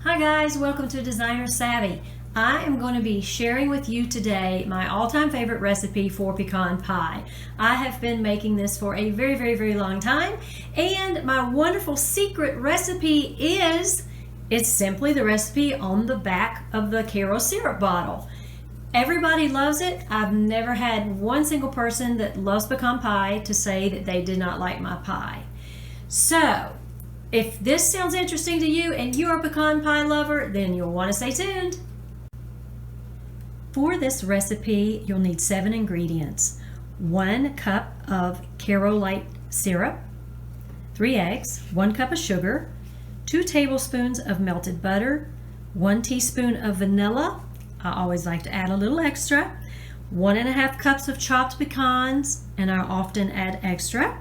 Hi guys, welcome to Designer Savvy. I am going to be sharing with you today my all-time favorite recipe for pecan pie. I have been making this for a very long time, and my wonderful secret recipe is, it's simply the recipe on the back of the Karo syrup bottle. Everybody loves it. I've never had one single person that loves pecan pie to say that they did not like my pie. So, if this sounds interesting to you and you're a pecan pie lover, then you'll want to stay tuned. For this recipe, you'll need 7 ingredients. 1 cup of Karo light syrup, 3 eggs, 1 cup of sugar, 2 tablespoons of melted butter, 1 teaspoon of vanilla. I always like to add a little extra. 1.5 cups of chopped pecans, and I often add extra.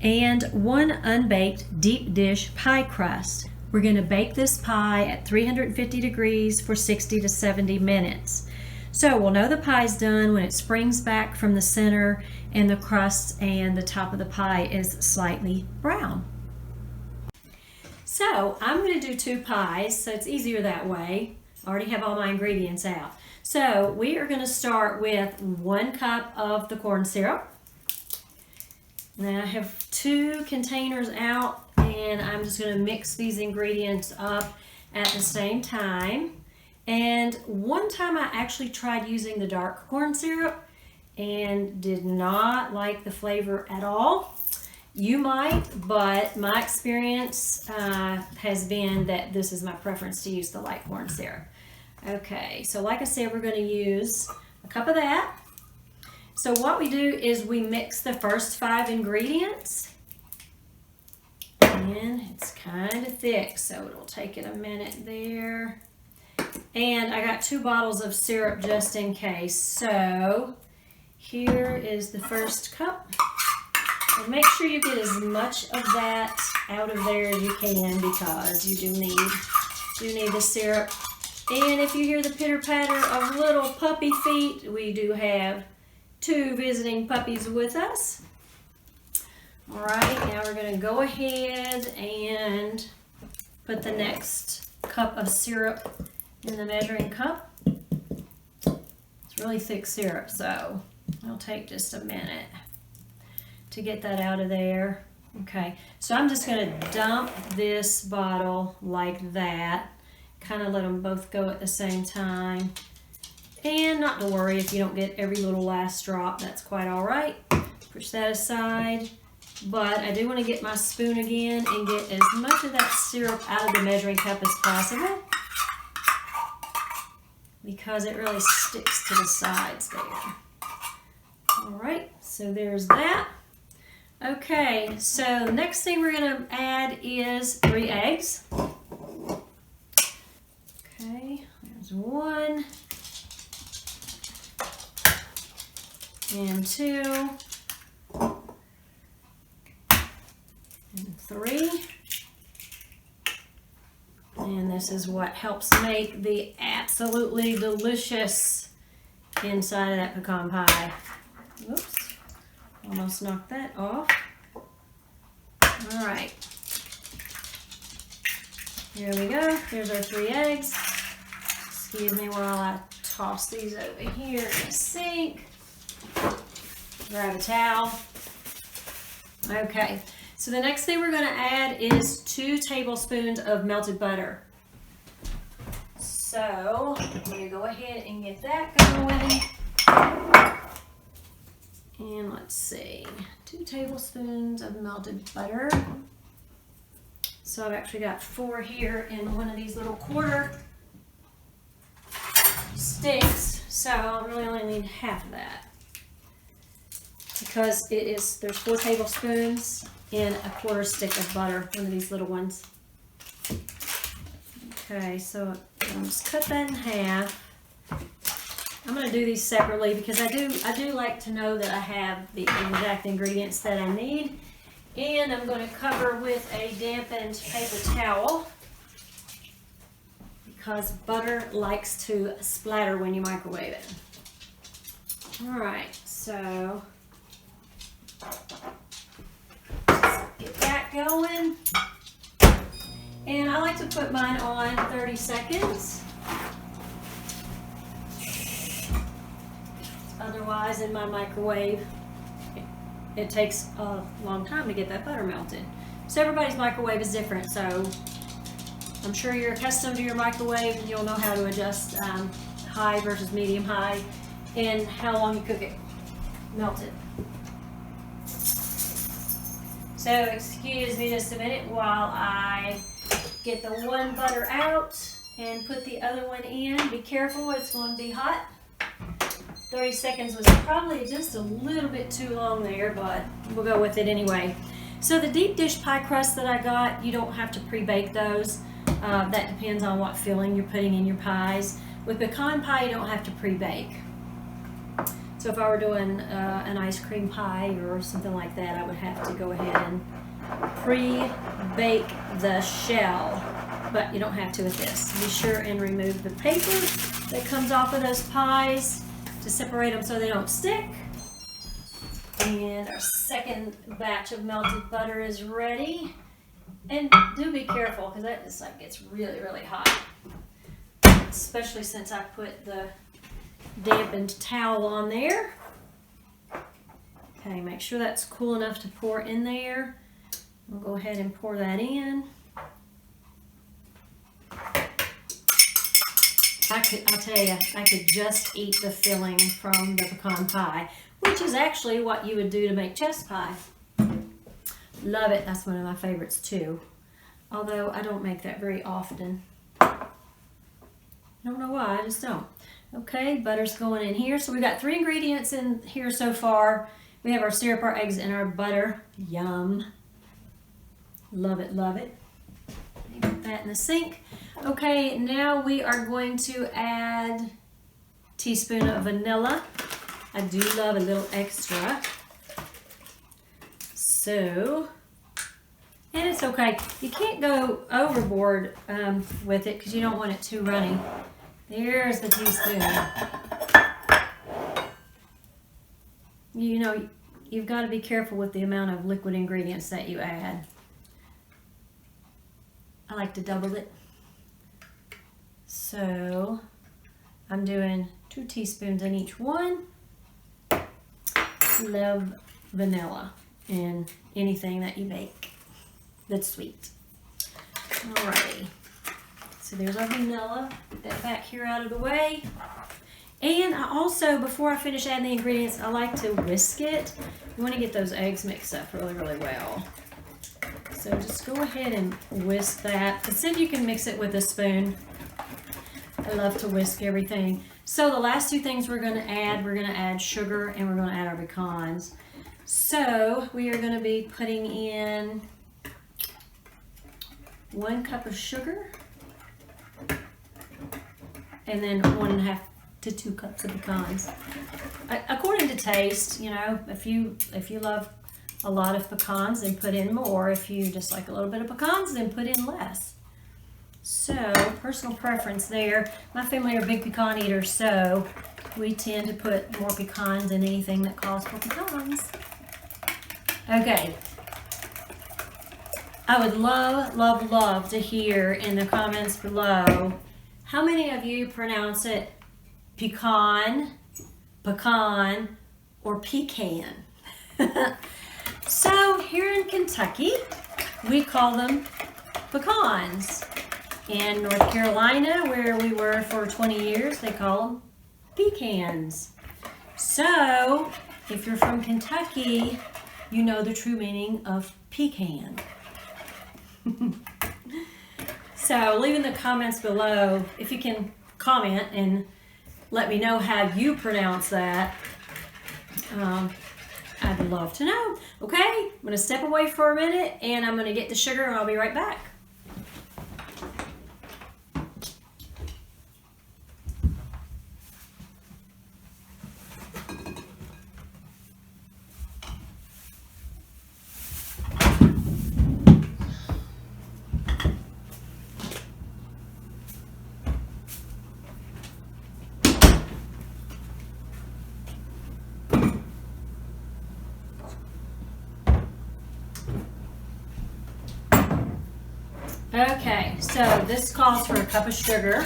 And 1 unbaked deep dish pie crust. We're going to bake this pie at 350 degrees for 60 to 70 minutes. So we'll know the pie's done when it springs back from the center and the crust and the top of the pie is slightly brown. So I'm going to do 2 pies, so it's easier that way. I already have all my ingredients out. So we are going to start with 1 cup of the corn syrup. Now I have 2 containers out, and I'm just going to mix these ingredients up at the same time. And one time I actually tried using the dark corn syrup and did not like the flavor at all. You might, but my experience has been that this is my preference to use the light corn syrup. Okay, so like I said, we're going to use a cup of that. So what we do is we mix the first 5 ingredients, and it's kind of thick, so it'll take it a minute there. And I got 2 bottles of syrup just in case. So here is the first cup. And make sure you get as much of that out of there as you can, because you do need the syrup. And if you hear the pitter patter of little puppy feet, we do have 2 visiting puppies with us. All right, now we're going to go ahead and put the next cup of syrup in the measuring cup. It's really thick syrup, so it'll take just a minute to get that out of there. Okay, so I'm just going to dump this bottle like that, kind of let them both go at the same time. And not to worry if you don't get every little last drop, that's quite all right. Push that aside. But I do want to get my spoon again and get as much of that syrup out of the measuring cup as possible, because it really sticks to the sides there. All right, so there's that. Okay, so next thing we're going to add is 3 eggs. Okay, there's 1. And 2, and 3, and this is what helps make the absolutely delicious inside of that pecan pie. Oops, almost knocked that off. All right, here we go. Here's our 3 eggs. Excuse me while I toss these over here in the sink. Grab a towel. Okay, so the next thing we're going to add is 2 tablespoons of melted butter. So I'm going to go ahead and get that going. And let's see, 2 tablespoons of melted butter. So I've actually got 4 here in one of these little quarter sticks. So I really only need half of that, because there's 4 tablespoons in a quarter stick of butter, one of these little ones. Okay, so I'll just cut that in half. I'm going to do these separately because I do like to know that I have the exact ingredients that I need. And I'm going to cover with a dampened paper towel, because butter likes to splatter when you microwave it. All right, so get that going. And I like to put mine on 30 seconds. Otherwise, in my microwave, it takes a long time to get that butter melted. So everybody's microwave is different, so I'm sure you're accustomed to your microwave and you'll know how to adjust high versus medium high and how long you cook it melted. So excuse me just a minute while I get the one butter out and put the other one in. Be careful, it's going to be hot. 30 seconds was probably just a little bit too long there, but we'll go with it anyway. So the deep dish pie crust that I got, you don't have to pre-bake those. That depends on what filling you're putting in your pies. With pecan pie, you don't have to pre-bake. So if I were doing an ice cream pie or something like that, I would have to go ahead and pre-bake the shell, but you don't have to with this. Be sure and remove the paper that comes off of those pies to separate them so they don't stick. And our second batch of melted butter is ready. And do be careful because that just like gets really, really hot. Especially since I put the dampened towel on there. Okay, make sure that's cool enough to pour in there. We'll go ahead and pour that in. I'll tell you, I could just eat the filling from the pecan pie, which is actually what you would do to make chess pie. Love it. That's one of my favorites too. Although I don't make that very often. I don't know why, I just don't. Okay, butter's going in here. So we've got 3 ingredients in here so far. We have our syrup, our eggs, and our butter. Yum. Love it, love it. Put that in the sink. Okay, now we are going to add a teaspoon of vanilla. I do love a little extra. So, and it's okay. You can't go overboard with it because you don't want it too runny. There's the teaspoon. You know, you've got to be careful with the amount of liquid ingredients that you add. I like to double it. So I'm doing 2 teaspoons in each one. Love vanilla in anything that you bake that's sweet. Alrighty. So there's our vanilla. Put that back here out of the way. And I also, before I finish adding the ingredients, I like to whisk it. You want to get those eggs mixed up really, really well. So just go ahead and whisk that. Instead you can mix it with a spoon. I love to whisk everything. So the last 2 things we're going to add sugar and we're going to add our pecans. So we are going to be putting in 1 cup of sugar and then 1.5 to 2 cups of pecans. According to taste, you know, if you love a lot of pecans, then put in more. If you just like a little bit of pecans, then put in less. So, personal preference there. My family are big pecan eaters, so we tend to put more pecans in anything that calls for pecans. Okay. I would love, love, love to hear in the comments below how many of you pronounce it pecan, pecan, or pecan. So here in Kentucky, we call them pecans. In North Carolina, where we were for 20 years, they call them pecans. So if you're from Kentucky, you know the true meaning of pecan. So leave in the comments below if you can comment and let me know how you pronounce that. I'd love to know. Okay, I'm going to step away for a minute and I'm going to get the sugar and I'll be right back. Okay, so this calls for a cup of sugar.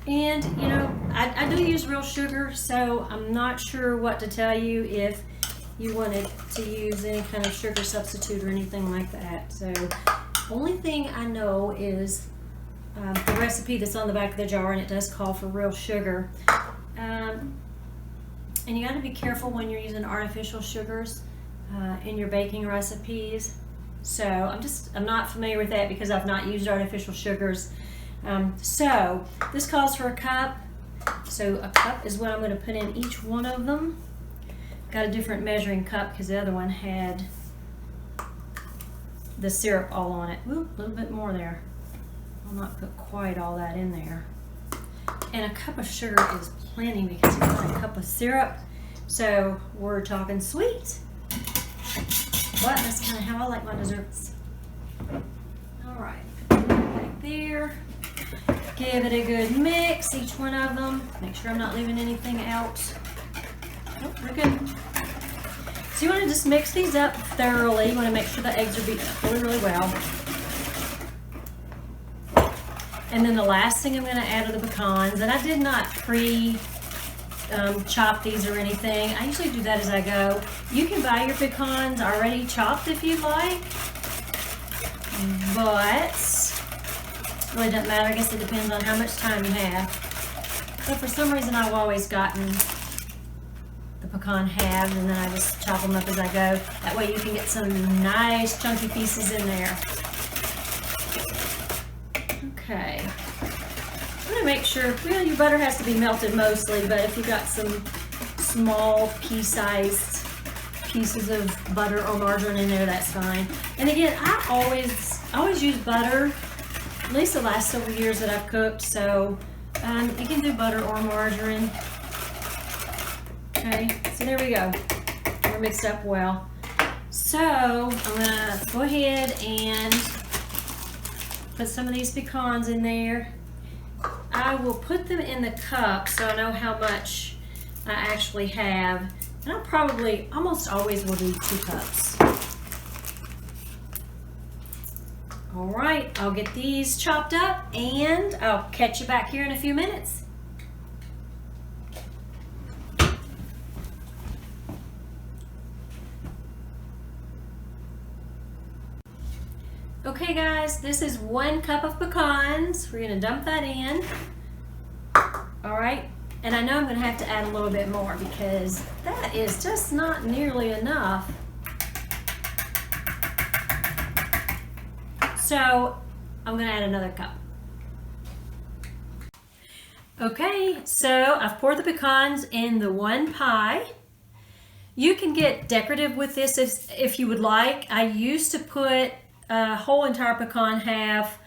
And, you know, I do use real sugar, so I'm not sure what to tell you if you wanted to use any kind of sugar substitute or anything like that. So, only thing I know is the recipe that's on the back of the jar, and it does call for real sugar. And you got to be careful when you're using artificial sugars in your baking recipes. So, I'm not familiar with that because I've not used artificial sugars. So this calls for a cup. So a cup is what I'm going to put in each one of them. Got a different measuring cup because the other one had the syrup all on it. Ooh, a little bit more there. I'll not put quite all that in there. And a cup of sugar is plenty because you got a cup of syrup. So we're talking sweet. But that's kind of how I like my desserts. All right, back there. Give it a good mix, each one of them. Make sure I'm not leaving anything out. Oh, we're good. So you want to just mix these up thoroughly. You want to make sure the eggs are beaten up really, really well. And then the last thing I'm going to add are the pecans. And I did not chop these or anything. I usually do that as I go. You can buy your pecans already chopped if you like. But really doesn't matter. I guess it depends on how much time you have. So for some reason I've always gotten the pecan halves and then I just chop them up as I go. That way you can get some nice chunky pieces in there. Okay. I'm going to make sure, well, your butter has to be melted mostly, but if you've got some small pea-sized pieces of butter or margarine in there, that's fine. And again, I always use butter, at least the last several years that I've cooked, so you can do butter or margarine. Okay, so there we go. We're mixed up well. So I'm gonna go ahead and put some of these pecans in there. I will put them in the cup so I know how much I actually have. And I probably almost always will do 2 cups. All right, I'll get these chopped up and I'll catch you back here in a few minutes. Okay guys, this is 1 cup of pecans. We're gonna dump that in. All right, and I know I'm gonna have to add a little bit more because that is just not nearly enough. So I'm gonna add another cup. Okay, so I've poured the pecans in the 1 pie. You can get decorative with this if you would like. I used to put a whole entire pecan half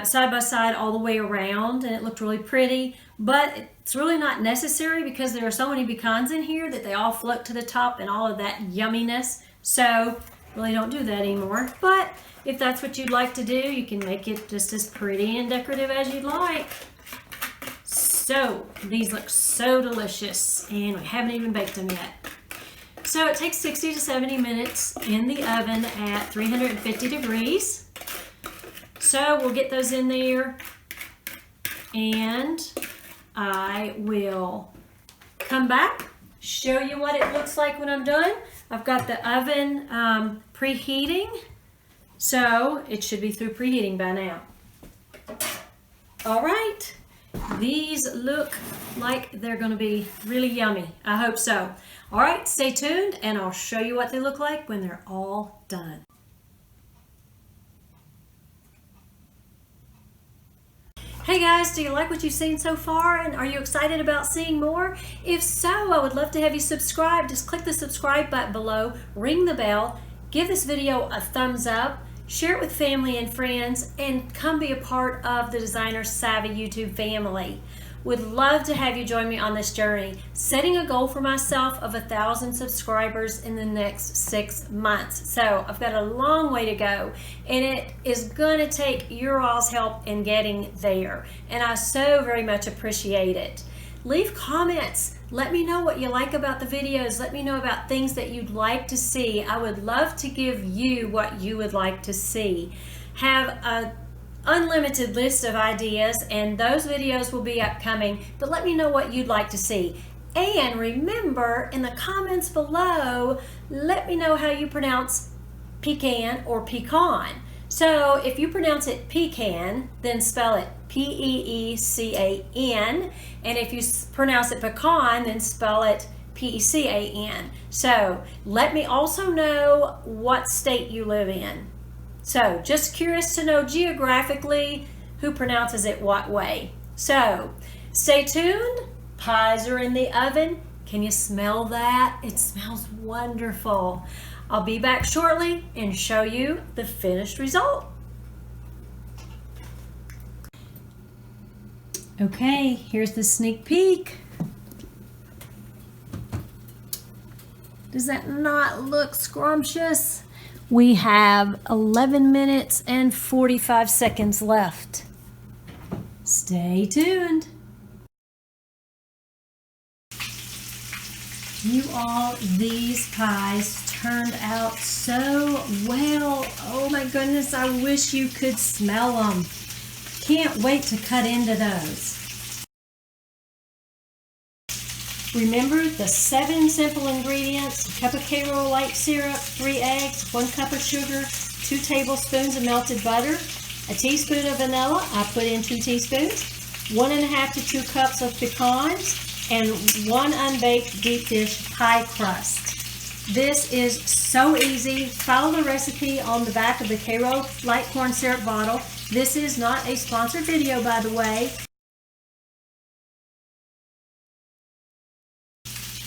side by side all the way around and it looked really pretty, but it's really not necessary because there are so many pecans in here that they all float to the top and all of that yumminess. So really don't do that anymore. But if that's what you'd like to do, you can make it just as pretty and decorative as you'd like. So these look so delicious and we haven't even baked them yet. So it takes 60 to 70 minutes in the oven at 350 degrees. So we'll get those in there and I will come back, show you what it looks like when I'm done. I've got the oven preheating, so it should be through preheating by now. All right, these look like they're gonna be really yummy. I hope so. All right, stay tuned and I'll show you what they look like when they're all done. Hey guys, do you like what you've seen so far and are you excited about seeing more? If so, I would love to have you subscribe. Just click the subscribe button below, ring the bell, give this video a thumbs up, share it with family and friends, and come be a part of the Designer Savvy YouTube family. Would love to have you join me on this journey, setting a goal for myself of 1,000 subscribers in the next 6 months. So I've got a long way to go and it is gonna take your all's help in getting there. And I so very much appreciate it. Leave comments, Let me know what you like about the videos. Let me know about things that you'd like to see. I would love to give you what you would like to see. Have an unlimited list of ideas, and those videos will be upcoming, but let me know what you'd like to see. And remember, in the comments below, let me know how you pronounce pecan or pecan. So if you pronounce it pecan, then spell it P-E-E-C-A-N. And if you pronounce it pecan, then spell it P-E-C-A-N. So let me also know what state you live in. So just curious to know geographically who pronounces it what way. So stay tuned. Pies are in the oven. Can you smell that? It smells wonderful. I'll be back shortly and show you the finished result. Okay, here's the sneak peek. Does that not look scrumptious? We have 11 minutes and 45 seconds left. Stay tuned. You all, these pies turned out so well. Oh my goodness, I wish you could smell them. Can't wait to cut into those. Remember the 7 simple ingredients: a cup of K-Roll light syrup, 3 eggs, 1 cup of sugar, 2 tablespoons of melted butter, a teaspoon of vanilla, I put in 2 teaspoons, 1.5 to 2 cups of pecans, and 1 unbaked deep dish pie crust. This is so easy. Follow the recipe on the back of the K-Roll light corn syrup bottle. This is not a sponsored video, by the way.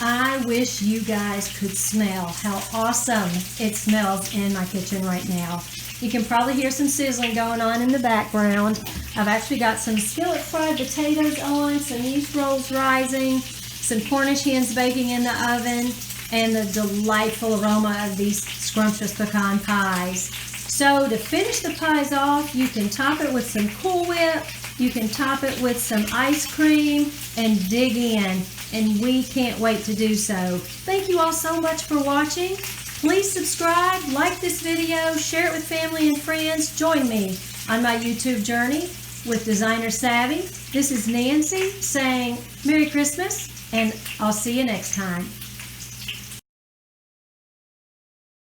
I wish you guys could smell how awesome it smells in my kitchen right now. You can probably hear some sizzling going on in the background. I've actually got some skillet fried potatoes on, some yeast rolls rising, some Cornish hens baking in the oven, and the delightful aroma of these scrumptious pecan pies. So to finish the pies off, you can top it with some Cool Whip, you can top it with some ice cream, and dig in. And we can't wait to do so. Thank you all so much for watching. Please subscribe, like this video, share it with family and friends. Join me on my YouTube journey with Designer Savvy. This is Nancy saying Merry Christmas, and I'll see you next time.